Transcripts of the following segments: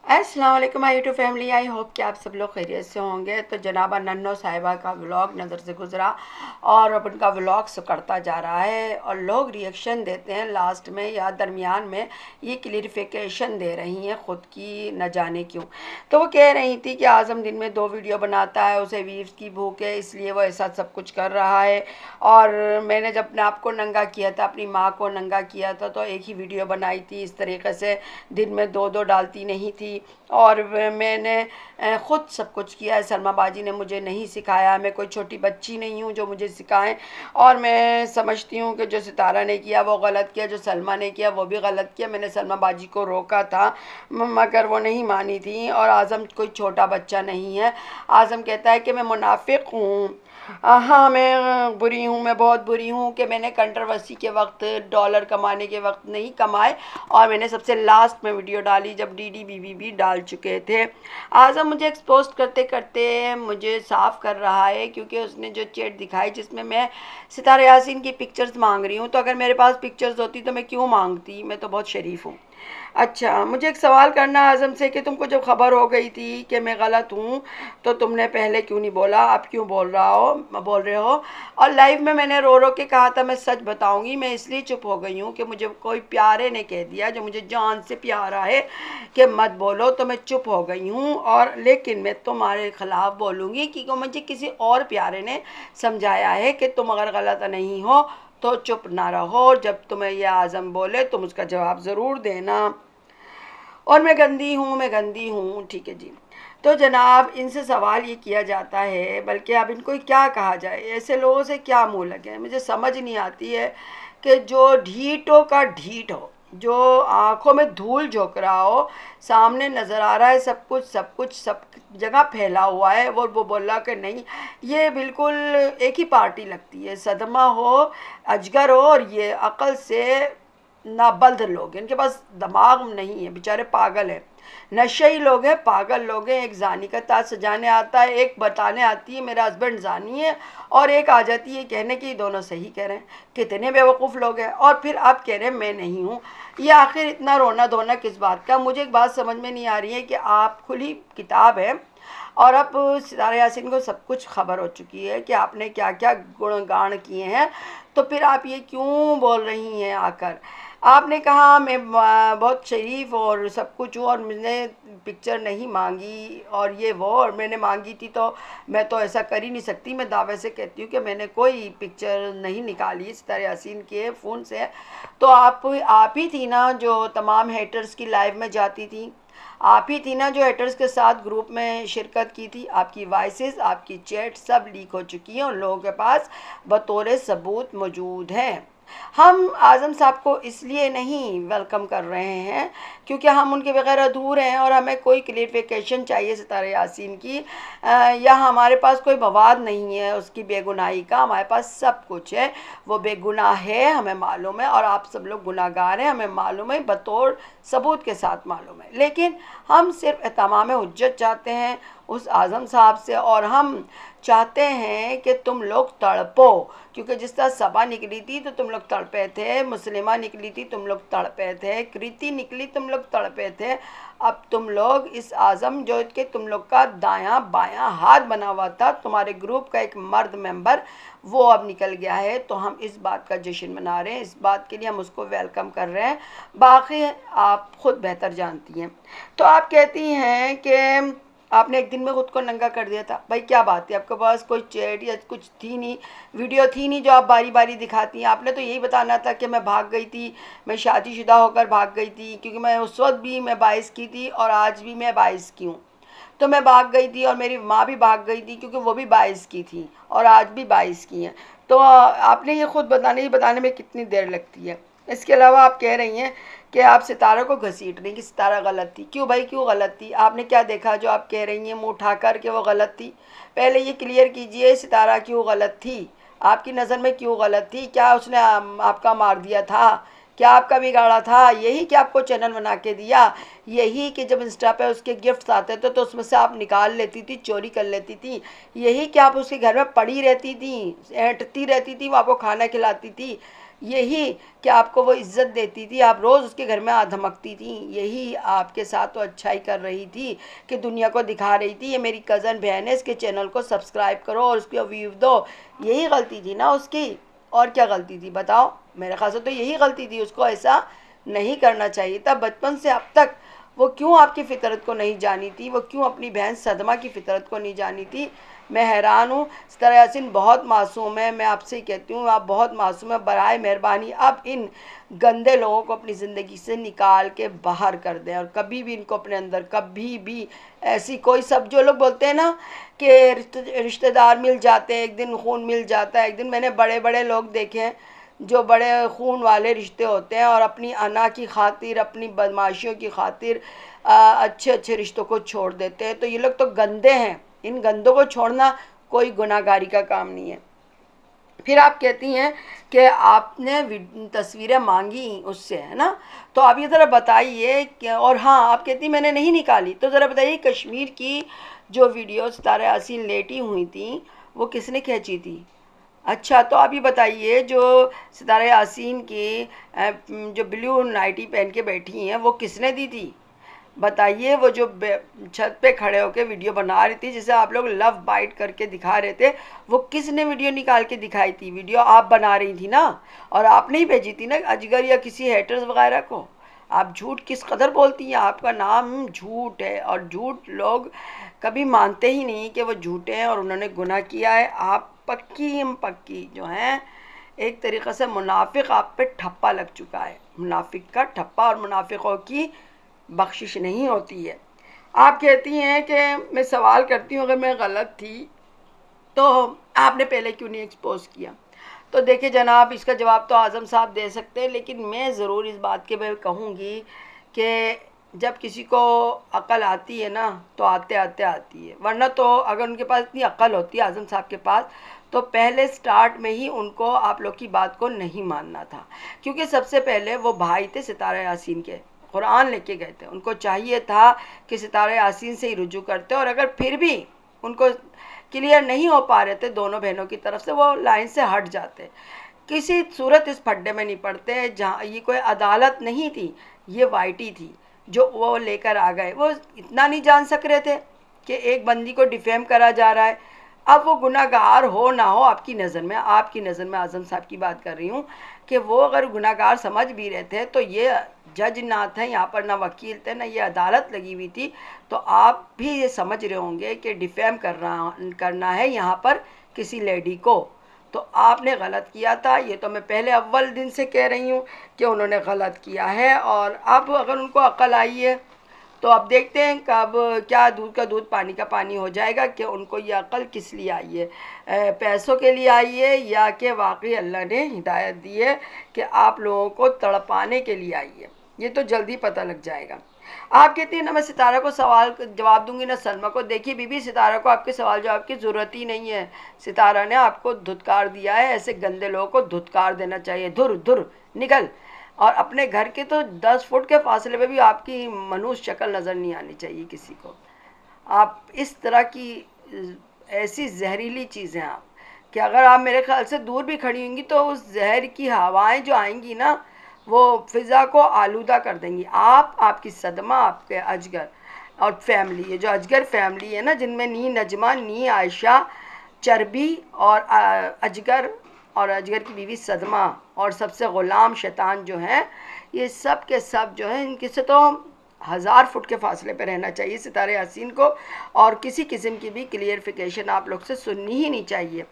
अस्सलाम वालेकुम my YouTube family. I hope कि आप सब लोग खैरियत से होंगे। तो जनाबा नन्नो साहिबा का व्लॉग नज़र से गुजरा और अब उनका व्लॉग करता जा रहा है और लोग रिएक्शन देते हैं लास्ट में या दरमियान में, ये क्लियरिफिकेशन दे रही हैं ख़ुद की, न जाने क्यों। तो वो कह रही थी कि आज़म दिन में 2 वीडियो बनाता है, उसे व्यूज़ की भूख है, इसलिए वो ऐसा सब कुछ कर रहा है। और मैंने जब अपने आप को नंगा किया था, अपनी माँ को नंगा किया था, तो एक ही वीडियो बनाई थी। इस तरीके से दिन में 2-2 डालती नहीं थी। और मैंने ख़ुद सब कुछ किया है। सलमा बाजी ने मुझे नहीं सिखाया, मैं कोई छोटी बच्ची नहीं हूँ जो मुझे सिखाएं। और मैं समझती हूँ कि जो सितारा ने किया वो गलत किया, जो सलमा ने किया वो भी गलत किया। मैंने सलमा बाजी को रोका था मगर वो नहीं मानी थी। और आज़म कोई छोटा बच्चा नहीं है। आज़म कहता है कि मैं मुनाफिक हूँ। हाँ, मैं बुरी हूँ, मैं बहुत बुरी हूँ कि मैंने कंट्रोवर्सी के वक्त, डॉलर कमाने के वक्त नहीं कमाए। और मैंने सबसे लास्ट में वीडियो डाली जब डीडी बीवी भी डाल चुके थे। आज़म मुझे एक्सपोज करते करते मुझे साफ़ कर रहा है, क्योंकि उसने जो चैट दिखाई जिसमें मैं सितारा यासीन की पिक्चर्स मांग रही हूँ। तो अगर मेरे पास पिक्चर्स होती तो मैं क्यों मांगती, मैं तो बहुत शरीफ हूँ। अच्छा, मुझे एक सवाल करना आज़म से कि तुमको जब खबर हो गई थी कि मैं गलत हूँ तो तुमने पहले क्यों नहीं बोला, अब क्यों बोल रहे हो? और लाइव में मैंने रो रो के कहा था मैं सच बताऊंगी, मैं इसलिए चुप हो गई हूँ कि मुझे कोई प्यारे ने कह दिया, जो मुझे जान से प्यारा है, कि मत बोलो, तो मैं चुप हो गई हूँ। और लेकिन मैं तुम्हारे ख़िलाफ़ बोलूँगी क्योंकि मुझे किसी और प्यारे ने समझाया है कि तुम अगर गलत नहीं हो तो चुप ना रहो, जब तुम्हें यह आज़म बोले तुम उसका जवाब ज़रूर देना। और मैं गंदी हूँ, मैं गंदी हूँ, ठीक है जी। तो जनाब इनसे सवाल ये किया जाता है, बल्कि अब इनको क्या कहा जाए, ऐसे लोगों से क्या मुंह लगे। मुझे समझ नहीं आती है कि जो ढीठों का ढीठ हो, जो आंखों में धूल झोंक रहा हो, सामने नज़र आ रहा है सब कुछ, सब कुछ सब जगह फैला हुआ है, वो बोला कि नहीं, ये बिल्कुल एक ही पार्टी लगती है। सदमा हो, अजगर हो, और ये अकल से नाबल्द लोग, इनके पास दिमाग नहीं है, बेचारे पागल हैं, नशेई लोग हैं, पागल लोग हैं। एक जानी का ताज सजाने आता है, एक बताने आती है मेरा हस्बैंड जानी है, और एक आ जाती है कहने की दोनों सही कह रहे हैं। कितने बेवकूफ़ लोग हैं। और फिर आप कह रहे हैं मैं नहीं हूँ। ये आखिर इतना रोना धोना किस बात का? मुझे एक बात समझ में नहीं आ रही है कि आप खुली किताब है और अब सितारा यासीन को सब कुछ खबर हो चुकी है कि आपने क्या क्या गुणगान किए हैं, तो फिर आप ये क्यों बोल रही हैं आकर? आपने कहा मैं बहुत शरीफ और सब कुछ हूँ और मैंने पिक्चर नहीं मांगी और ये वो, और मैंने मांगी थी तो मैं तो ऐसा कर ही नहीं सकती। मैं दावे से कहती हूँ कि मैंने कोई पिक्चर नहीं निकाली सितारा यासीन के फ़ोन से। तो आप ही थी ना जो तमाम हेटर्स की लाइव में जाती थी, आप ही थी ना जो हेटर्स के साथ ग्रुप में शिरकत की थी। आपकी वॉइसेस, आपकी चैट सब लीक हो चुकी हैं, उन लोगों के पास बतौर सबूत मौजूद हैं। हम आज़म साहब को इसलिए नहीं वेलकम कर रहे हैं क्योंकि हम उनके बगैर अधूरे हैं और हमें कोई क्लियरिफिकेशन चाहिए सितारा यासीन की। या हमारे पास कोई मवाद नहीं है उसकी बेगुनाही का, हमारे पास सब कुछ है। वो बेगुनाह है, हमें मालूम है, और आप सब लोग गुनाहगार हैं, हमें मालूम है, बतौर सबूत के साथ मालूम है। लेकिन हम सिर्फ इत्माम हुज्जत चाहते हैं उस आज़म साहब से, और हम चाहते हैं कि तुम लोग तड़पो, क्योंकि जिस तरह सबा निकली थी तो तुम लोग तड़पे थे, मुस्लिमा निकली थी तुम लोग तड़पे थे, कृति निकली तुम लोग तड़पे थे। अब तुम लोग इस आज़म जो कि तुम लोग का दायां बायां हाथ बना हुआ था, तुम्हारे ग्रुप का एक मर्द मेंबर, वो अब निकल गया है, तो हम इस बात का जश्न मना रहे हैं, इस बात के लिए हम उसको वेलकम कर रहे हैं। बाकी आप ख़ुद बेहतर जानती हैं। तो आप कहती हैं कि आपने एक दिन में खुद को नंगा कर दिया था। भाई क्या बात है, आपके पास कोई चैट या कुछ थी नहीं, वीडियो थी नहीं जो आप बारी बारी दिखाती हैं। आपने तो यही बताना था कि मैं भाग गई थी, मैं शादीशुदा होकर भाग गई थी, क्योंकि मैं उस वक्त भी मैं 22 की थी और आज भी मैं 22 की हूँ। तो मैं भाग गई थी और मेरी माँ भी भाग गई थी क्योंकि वो भी 22 की थी और आज भी 22 की हैं। तो आपने ये ख़ुद बताने में कितनी देर लगती है। इसके अलावा आप कह रही हैं कि आप सितारा को घसीट रही कि सितारा गलत थी। क्यों भाई, क्यों गलत थी? आपने क्या देखा जो आप कह रही हैं मुँह उठा कर कि वो गलत थी? पहले ये क्लियर कीजिए सितारा क्यों गलत थी, आपकी नज़र में क्यों गलत थी? क्या उसने आपका मार दिया था? क्या आपका बिगाड़ा था? यही कि आपको चैनल बना के दिया? यही कि जब इंस्टा पे उसके गिफ्ट्स आते थे तो उसमें से आप निकाल लेती थी, चोरी कर लेती थी? यही कि आप उसके घर में पड़ी रहती थी, ऐंठती रहती थी, वो आपको खाना खिलाती थी? यही कि आपको वो इज़्ज़त देती थी, आप रोज़ उसके घर में धमकती थी, यही आपके साथ तो अच्छाई कर रही थी कि दुनिया को दिखा रही थी ये मेरी कज़न बहन है, इसके चैनल को सब्सक्राइब करो और उसको व्यू दो। यही गलती थी ना उसकी, और क्या गलती थी बताओ? मेरे ख्याल से तो यही गलती थी, उसको ऐसा नहीं करना चाहिए था। बचपन से अब तक वो क्यों आपकी फ़ितरत को नहीं जानी थी, वो क्यों अपनी बहन सदमा की फ़ितरत को नहीं जानी थी? मैं हैरान हूँ। सितारा यासीन बहुत मासूम है, मैं आपसे ही कहती हूँ आप बहुत मासूम है। बराए मेहरबानी अब इन गंदे लोगों को अपनी ज़िंदगी से निकाल के बाहर कर दें, और कभी भी इनको अपने अंदर कभी भी ऐसी कोई सब जो लोग बोलते हैं ना कि रिश्तेदार मिल जाते हैं, एक दिन खून मिल जाता है, एक दिन मैंने बड़े बड़े लोग देखे हैं जो बड़े खून वाले रिश्ते होते हैं और अपनी अना की खातिर, अपनी बदमाशियों की खातिर अच्छे अच्छे रिश्तों को छोड़ देते हैं। तो ये लोग तो गंदे हैं, इन गंदों को छोड़ना कोई गुनाहगारी का काम नहीं है। फिर आप कहती हैं कि आपने तस्वीरें मांगी उससे, है ना? तो आप ये ज़रा बताइए कि, और हाँ आप कहती मैंने नहीं निकाली, तो ज़रा बताइए कश्मीर की जो वीडियो सितारा यासीन लेटी हुई थी वो किसने खींची थी? अच्छा, तो आप ये बताइए जो सितारा यासीन की जो ब्लू नाइटी पहन के बैठी हैं वो किसने दी थी? बताइए। वो जो छत पे खड़े होके वीडियो बना रही थी जिसे आप लोग लव बाइट करके दिखा रहे थे, वो किसने वीडियो निकाल के दिखाई थी? वीडियो आप बना रही थी ना, और आपने ही भेजी थी ना अजगर या किसी हेटर्स वगैरह को। आप झूठ किस कदर बोलती हैं, आपका नाम झूठ है, और झूठ लोग कभी मानते ही नहीं कि वो झूठे हैं और उन्होंने गुनाह किया है। आप पक्की पक्की जो हैं, एक तरीक़े से मुनाफिक आप पे ठप्पा लग चुका है, मुनाफिक का ठप्पा, और मुनाफिकों की बख्शिश नहीं होती है। आप कहती हैं कि मैं सवाल करती हूँ अगर मैं गलत थी तो आपने पहले क्यों नहीं एक्सपोज किया? तो देखिए जनाब, इसका जवाब तो आज़म साहब दे सकते हैं, लेकिन मैं ज़रूर इस बात के मैं कहूँगी कि जब किसी को अकल आती है ना तो आते आते आती है, वरना तो अगर उनके पास इतनी अकल होती है आज़म साहब के पास, तो पहले स्टार्ट में ही उनको आप लोग की बात को नहीं मानना था। क्योंकि सबसे पहले वो भाई थे सितारा यासीन के, कुरान लेके गए थे, उनको चाहिए था कि सितारा यासीन से ही रुजू करते, और अगर फिर भी उनको क्लियर नहीं हो पा रहे थे दोनों बहनों की तरफ से, वो लाइन से हट जाते। किसी सूरत इस फड्डे में नहीं पड़ते जहाँ, ये कोई अदालत नहीं थी, ये वाइटी थी जो वो लेकर आ गए। वो इतना नहीं जान सक रहे थे कि एक बंदी को डिफेम करा जा रहा है। अब वो गुनाहगार हो ना हो आपकी नज़र में, आपकी नज़र में आज़म साहब की बात कर रही हूँ, कि वो अगर गुनाहगार समझ भी रहे थे तो ये जज ना थे यहाँ पर, ना वकील थे, ना ये अदालत लगी हुई थी, तो आप भी ये समझ रहे होंगे कि डिफेम करना है यहाँ पर किसी लेडी को, तो आपने गलत किया था। ये तो मैं पहले अव्वल दिन से कह रही हूँ कि उन्होंने गलत किया है, और अब अगर उनको अक्ल आई है तो अब देखते हैं कब क्या दूध का दूध पानी का पानी हो जाएगा कि उनको ये अक्ल किस लिए आई है, पैसों के लिए आई है या कि वाकई अल्लाह ने हिदायत दी है कि आप लोगों को तड़पाने के लिए आई है। ये तो जल्दी पता लग जाएगा। आप कहती हैं ना मैं सितारा को सवाल जवाब दूंगी ना सलमा को। देखिए बीबी, सितारा को आपके सवाल जवाब की ज़रूरत ही नहीं है, सितारा ने आपको धुतकार दिया है, ऐसे गंदे लोगों को धुतकार देना चाहिए, धुर धुर निकल। और अपने घर के तो 10 फुट के फासले पे भी आपकी मनुष्य शक्ल नज़र नहीं आनी चाहिए किसी को। आप इस तरह की ऐसी जहरीली चीज़ हैं आप, कि अगर आप मेरे ख्याल से दूर भी खड़ी होंगी तो उस जहर की हवाएं जो आएंगी ना वो फ़िज़ा को आलूदा कर देंगी। आप, आपकी सदमा, आपके अजगर और फैमिली, ये जो अजगर फैमिली है ना, जिनमें नी नजमा, नी आयशा, चर्बी और अजगर, और अजगर की बीवी सदमा, और सबसे ग़ुलाम शैतान जो हैं, ये सब के सब जो हैं, इनके से तो 1000 फुट के फासले पर रहना चाहिए सितारे यासीन को, और किसी किस्म की भी क्लियरिफिकेशन आप लोग से सुननी ही नहीं चाहिए।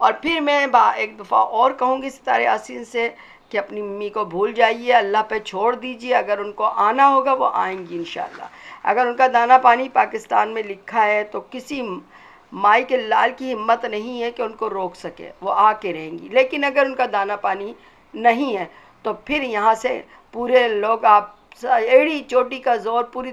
और फिर मैं एक दफ़ा और कहूँगी सितारे यासीन से कि अपनी मम्मी को भूल जाइए, अल्लाह पे छोड़ दीजिए। अगर उनको आना होगा वो आएंगी इंशाअल्लाह। अगर उनका दाना पानी पाकिस्तान में लिखा है तो किसी माई के लाल की हिम्मत नहीं है कि उनको रोक सके, वो आके रहेंगी। लेकिन अगर उनका दाना पानी नहीं है तो फिर यहाँ से पूरे लोग, आप एड़ी चोटी का जोर, पूरी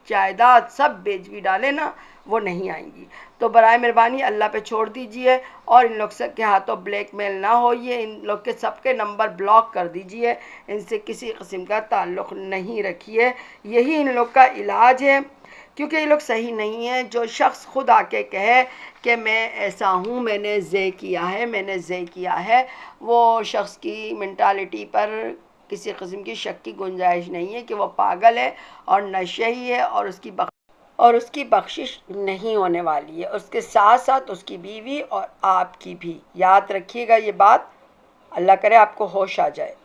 जायदाद सब बेच भी डाले ना, वो नहीं आएंगी। तो बराए मेहरबानी अल्लाह पे छोड़ दीजिए, और इन लोग से के हाथों ब्लैकमेल ना होइए, इन लोग के सबके नंबर ब्लॉक कर दीजिए, इनसे किसी किस्म का ताल्लुक़ नहीं रखिए। यही इन लोग का इलाज है क्योंकि ये लोग सही नहीं है। जो शख्स खुद आके कहे कि मैं ऐसा हूँ, मैंने जे किया है, मैंने जे किया है, वो शख्स की मेंटालिटी पर किसी किस्म की शक की गुंजाइश नहीं है कि वो पागल है और नशे ही है, और उसकी बख्शिश नहीं होने वाली है। उसके साथ साथ उसकी बीवी और आपकी भी। याद रखिएगा ये बात। अल्लाह करे आपको होश आ जाए।